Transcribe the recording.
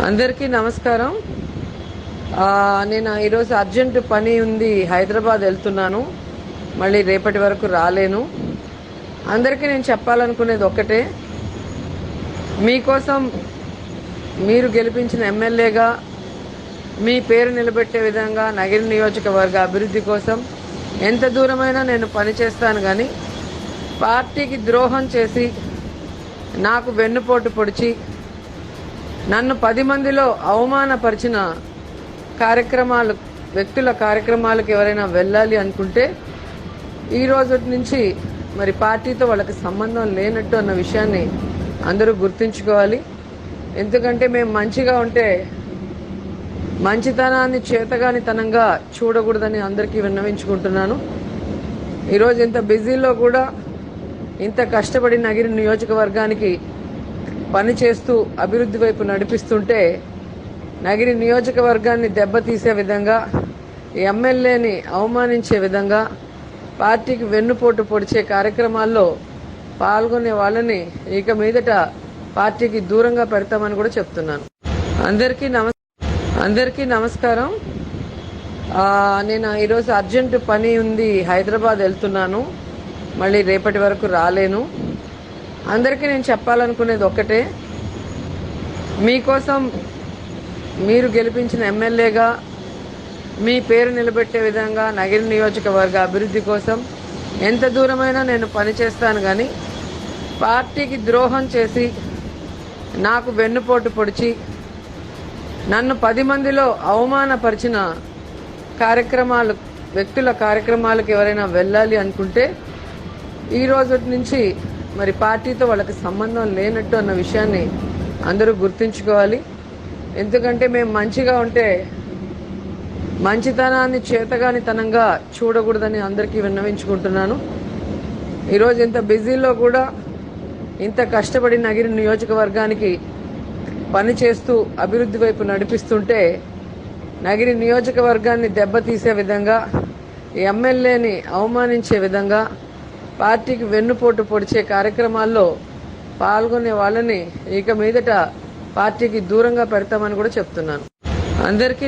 అందరికీ నమస్కారం. నేను ఈరోజు అర్జెంట్ పని ఉంది, హైదరాబాద్ వెళ్తున్నాను. మళ్ళీ రేపటి వరకు రాలేను. అందరికీ నేను చెప్పాలనుకునేది ఒక్కటే, మీకోసం మీరు గెలిపించిన ఎమ్మెల్యేగా మీ పేరు నిలబెట్టే విధంగా నగిరి నియోజకవర్గ అభివృద్ధి కోసం ఎంత దూరమైనా నేను పనిచేస్తాను. కానీ పార్టీకి ద్రోహం చేసి నాకు వెన్నుపోటు పొడిచి నన్ను 10 మందిలో అవమానపరిచిన వ్యక్తుల కార్యక్రమాలకు ఎవరైనా వెళ్ళాలి అనుకుంటే ఈ రోజు నుంచి మరి పార్టీతో వాళ్ళకి సంబంధం లేనట్టు అన్న విషయాన్ని అందరూ గుర్తుంచుకోవాలి. ఎందుకంటే మేము మంచిగా ఉంటే మంచితనాన్ని చేతగానితనంగా చూడకూడదని అందరికీ విన్నవించుకుంటున్నాను. ఈరోజు ఇంత బిజీలో కూడా ఇంత కష్టపడి నగిరి నియోజకవర్గానికి పని చేస్తూ అభివృద్ధి వైపు నడిపిస్తుంటే నగిరి నియోజకవర్గాన్ని దెబ్బతీసే విధంగా, ఎమ్మెల్యేని అవమానించే విధంగా, పార్టీకి వెన్నుపోటు పొడిచే కార్యక్రమాల్లో పాల్గొనే వాళ్ళని ఇక మీదట పార్టీకి దూరంగా పెడతామని కూడా చెప్తున్నాను. అందరికీ నమస్కారం. నేను ఈరోజు అర్జెంట్ పని ఉంది, హైదరాబాద్ వెళ్తున్నాను. మళ్ళీ రేపటి వరకు రాలేను. అందరికీ నేను చెప్పాలనుకునేది ఒక్కటే, మీకోసం మీరు గెలిపించిన ఎమ్మెల్యేగా మీ పేరు నిలబెట్టే విధంగా నగిరి నియోజకవర్గ అభివృద్ధి కోసం ఎంత దూరమైనా నేను పనిచేస్తాను. కానీ పార్టీకి ద్రోహం చేసి నాకు వెన్నుపోటు పొడిచి నన్ను 10 మందిలో అవమానపరిచిన వ్యక్తుల కార్యక్రమాలకు ఎవరైనా వెళ్ళాలి అనుకుంటే ఈ రోజు నుంచి మరి పార్టీతో వాళ్ళకి సంబంధం లేనట్టు అన్న విషయాన్ని అందరూ గుర్తుంచుకోవాలి. ఎందుకంటే మేము మంచిగా ఉంటే మంచితనాన్ని చేతగానితనంగా చూడకూడదని అందరికీ విన్నవించుకుంటున్నాను. ఈరోజు ఇంత బిజీలో కూడా ఇంత కష్టపడి నగిరి నియోజకవర్గానికి పని చేస్తూ అభివృద్ధి వైపు నడిపిస్తుంటే నగిరి నియోజకవర్గాన్ని దెబ్బతీసే విధంగా, ఎమ్మెల్యేని అవమానించే విధంగా, పార్టీకి వెన్నుపోటు పొడిచే కార్యక్రమాల్లో పాల్గొనే వాళ్ళని ఇక మీదట పార్టీకి దూరంగా పెడతామని కూడా చెప్తున్నాను. అందరికీ